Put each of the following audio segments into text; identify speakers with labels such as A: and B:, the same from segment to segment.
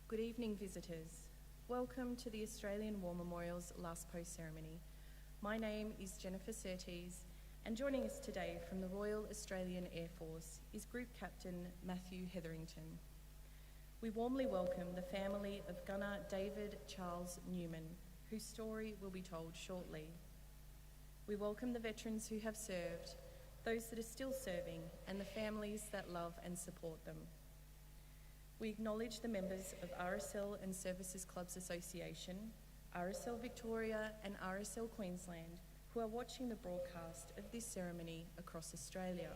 A: Good evening, visitors. Welcome to the Australian War Memorial's last post ceremony. My name is Jennifer Surtees, and joining us today from the Royal Australian Air Force is Group Captain Matthew Hetherington. We warmly welcome the family of Gunner David Charles Newman, whose story will be told shortly. We welcome the veterans who have served, those that are still serving, and the families that love and support them. We acknowledge the members of RSL and Services Clubs Association, RSL Victoria and RSL Queensland, who are watching the broadcast of this ceremony across Australia.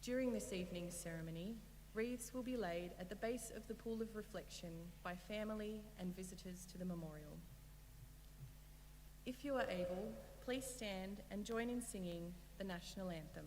A: During this evening's ceremony, wreaths will be laid at the base of the Pool of Reflection by family and visitors to the memorial. If you are able, please stand and join in singing the National Anthem.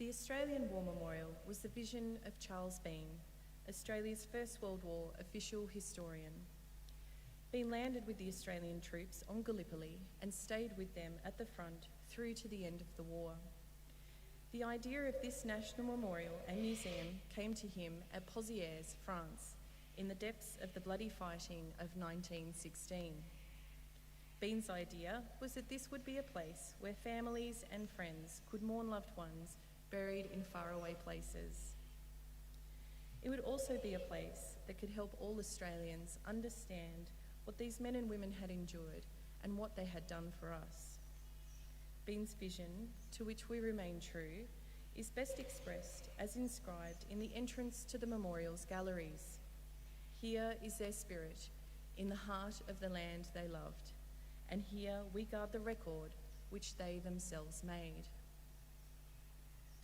A: The Australian War Memorial was the vision of Charles Bean, Australia's First World War official historian. Bean landed with the Australian troops on Gallipoli and stayed with them at the front through to the end of the war. The idea of this national memorial and museum came to him at Pozières, France, in the depths of the bloody fighting of 1916. Bean's idea was that this would be a place where families and friends could mourn loved ones buried in faraway places. It would also be a place that could help all Australians understand what these men and women had endured and what they had done for us. Bean's vision, to which we remain true, is best expressed as inscribed in the entrance to the memorial's galleries. Here is their spirit, in the heart of the land they loved, and here we guard the record which they themselves made.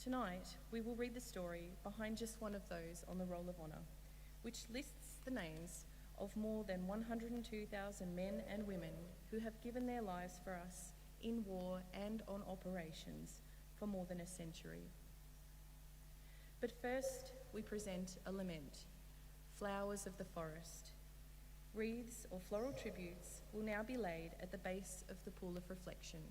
A: Tonight, we will read the story behind just one of those on the Roll of Honour, which lists the names of more than 102,000 men and women who have given their lives for us in war and on operations for more than a century. But first, we present a lament, Flowers of the Forest. Wreaths or floral tributes will now be laid at the base of the Pool of Reflection.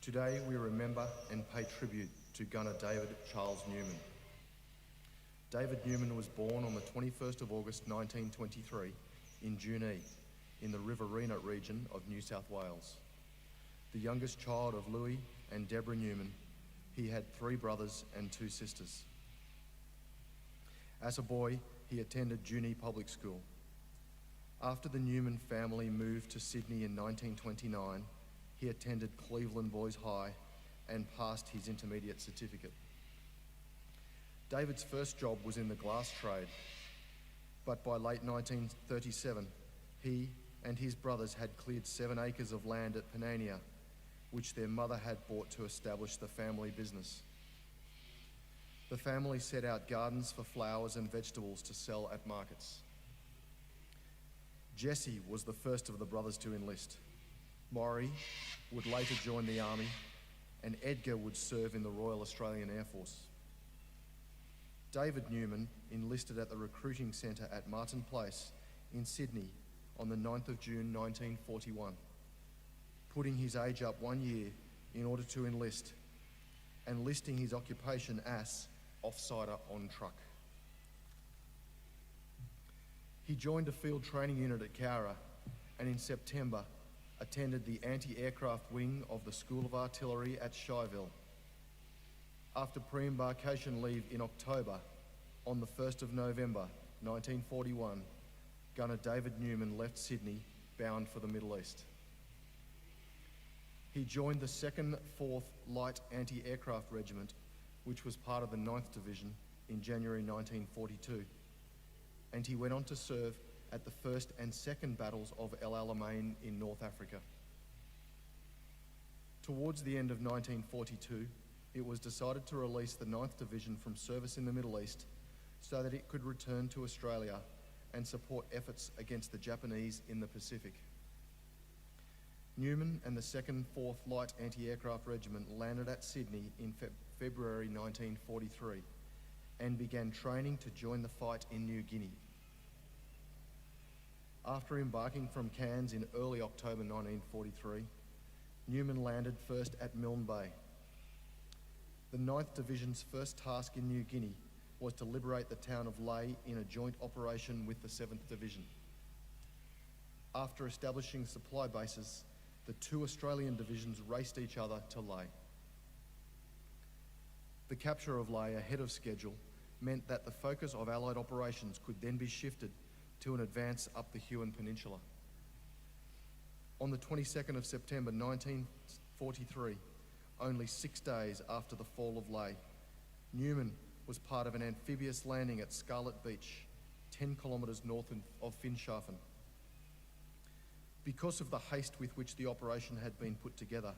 B: Today we remember and pay tribute to Gunner David Charles Newman. David Newman was born on the 21st of August 1923 in Junee, in the Riverina region of New South Wales. The youngest child of Louis and Deborah Newman, he had 3 brothers and 2 sisters. As a boy, he attended Junee Public School. After the Newman family moved to Sydney in 1929, he attended Cleveland Boys High and passed his intermediate certificate. David's first job was in the glass trade, but by late 1937, he and his brothers had cleared 7 acres of land at Panania, which their mother had bought to establish the family business. The family set out gardens for flowers and vegetables to sell at markets. Jesse was the first of the brothers to enlist. Maury would later join the army, and Edgar would serve in the Royal Australian Air Force. David Newman enlisted at the recruiting centre at Martin Place in Sydney on the 9th of June 1941, putting his age up 1 year in order to enlist, and listing his occupation as offsider on truck. He joined a field training unit at Canberra, and in September attended the anti-aircraft wing of the School of Artillery at Shyville. After pre-embarkation leave in October, on the 1st of November 1941, Gunner David Newman left Sydney, bound for the Middle East. He joined the 2nd 4th Light Anti-Aircraft Regiment, which was part of the 9th Division, in January 1942, and he went on to serve at the 1st and 2nd battles of El Alamein in North Africa. Towards the end of 1942, it was decided to release the 9th Division from service in the Middle East so that it could return to Australia and support efforts against the Japanese in the Pacific. Newman and the 2nd 4th Light Anti-Aircraft Regiment landed at Sydney in February 1943 and began training to join the fight in New Guinea. After embarking from Cairns in early October 1943, Newman landed first at Milne Bay. The 9th Division's first task in New Guinea was to liberate the town of Lae in a joint operation with the 7th Division. After establishing supply bases, the 2 Australian divisions raced each other to Lae. The capture of Lae ahead of schedule meant that the focus of Allied operations could then be shifted to an advance up the Huon Peninsula. On the 22nd of September 1943, only 6 days after the fall of Lae, Newman was part of an amphibious landing at Scarlet Beach, 10 kilometres north of Finschhafen. Because of the haste with which the operation had been put together,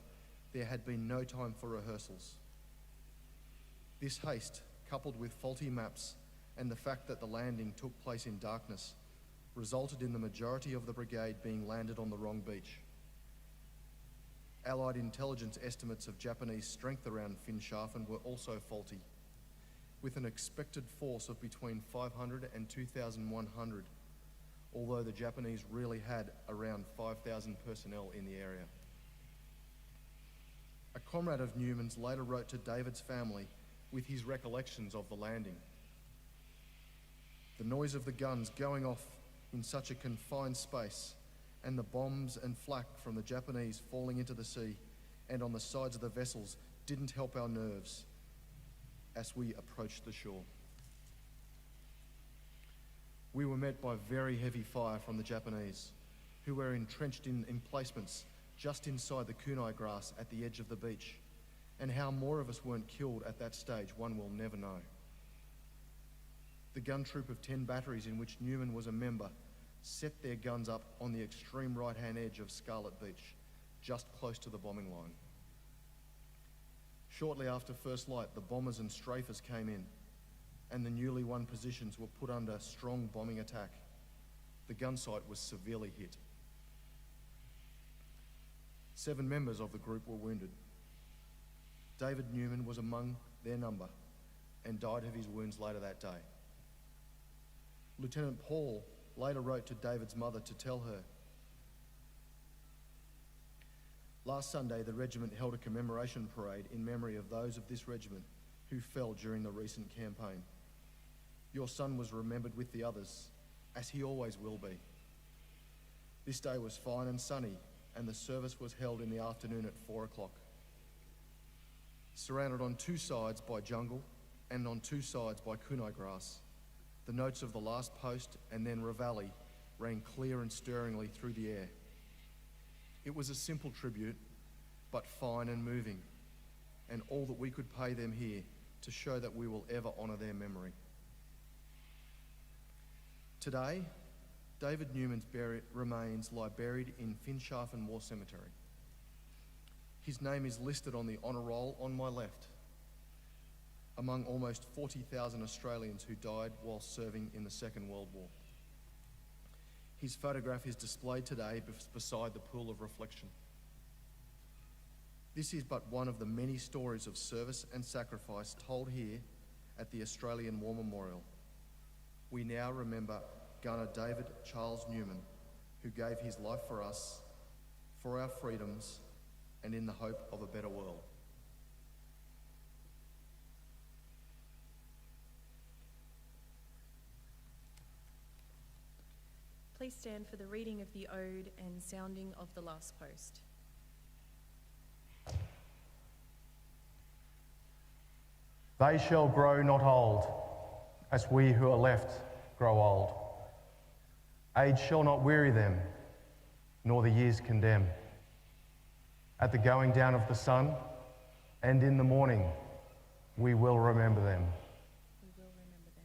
B: there had been no time for rehearsals. This haste, coupled with faulty maps and the fact that the landing took place in darkness, resulted in the majority of the brigade being landed on the wrong beach. Allied intelligence estimates of Japanese strength around Finschhafen were also faulty, with an expected force of between 500 and 2,100, although the Japanese really had around 5,000 personnel in the area. A comrade of Newman's later wrote to David's family with his recollections of the landing. The noise of the guns going off in such a confined space, and the bombs and flak from the Japanese falling into the sea and on the sides of the vessels didn't help our nerves as we approached the shore. We were met by very heavy fire from the Japanese, who were entrenched in emplacements just inside the kunai grass at the edge of the beach, and how more of us weren't killed at that stage, one will never know. The gun troop of 10 batteries in which Newman was a member set their guns up on the extreme right-hand edge of Scarlet Beach, just close to the bombing line. Shortly after first light, the bombers and strafers came in, and the newly won positions were put under strong bombing attack. The gun site was severely hit. 7 members of the group were wounded. David Newman was among their number and died of his wounds later that day. Lieutenant Paul later wrote to David's mother to tell her, Last Sunday, the regiment held a commemoration parade in memory of those of this regiment who fell during the recent campaign. Your son was remembered with the others, as he always will be. This day was fine and sunny, and the service was held in the afternoon at 4 o'clock. Surrounded on two sides by jungle and on two sides by kunai grass, the notes of the last post and then reveille rang clear and stirringly through the air. It was a simple tribute, but fine and moving, and all that we could pay them here to show that we will ever honour their memory. Today, David Newman's remains lie buried in Finschhafen War Cemetery. His name is listed on the honour roll on my left, among almost 40,000 Australians who died while serving in the Second World War. His photograph is displayed today beside the pool of reflection. This is but one of the many stories of service and sacrifice told here at the Australian War Memorial. We now remember Gunner David Charles Newman, who gave his life for us, for our freedoms, and in the hope of a better world.
A: Please stand for the reading of the ode and sounding of the last post.
C: They shall grow not old, as we who are left grow old. Age shall not weary them, nor the years condemn. At the going down of the sun, and in the morning, we will remember them.
A: We will remember them.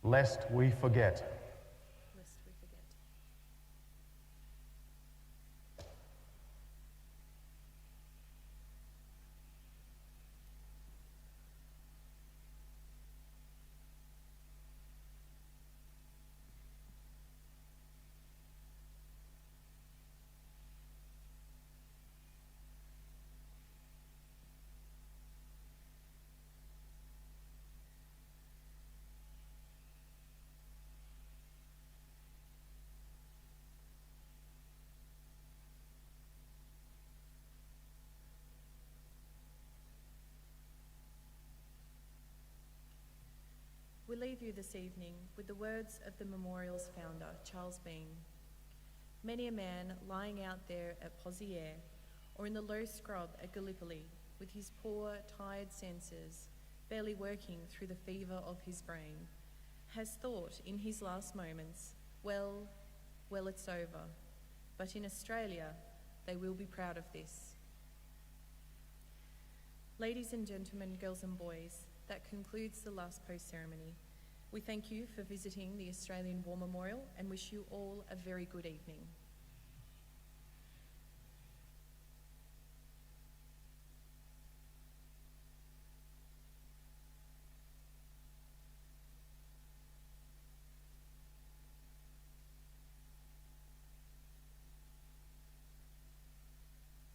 C: Lest we forget.
A: Lest we forget. We leave you this evening with the words of the memorial's founder, Charles Bean. Many a man lying out there at Pozières or in the low scrub at Gallipoli with his poor, tired senses barely working through the fever of his brain has thought in his last moments, well, it's over. But in Australia, they will be proud of this. Ladies and gentlemen, girls and boys, that concludes the last post ceremony. We thank you for visiting the Australian War Memorial and wish you all a very good evening.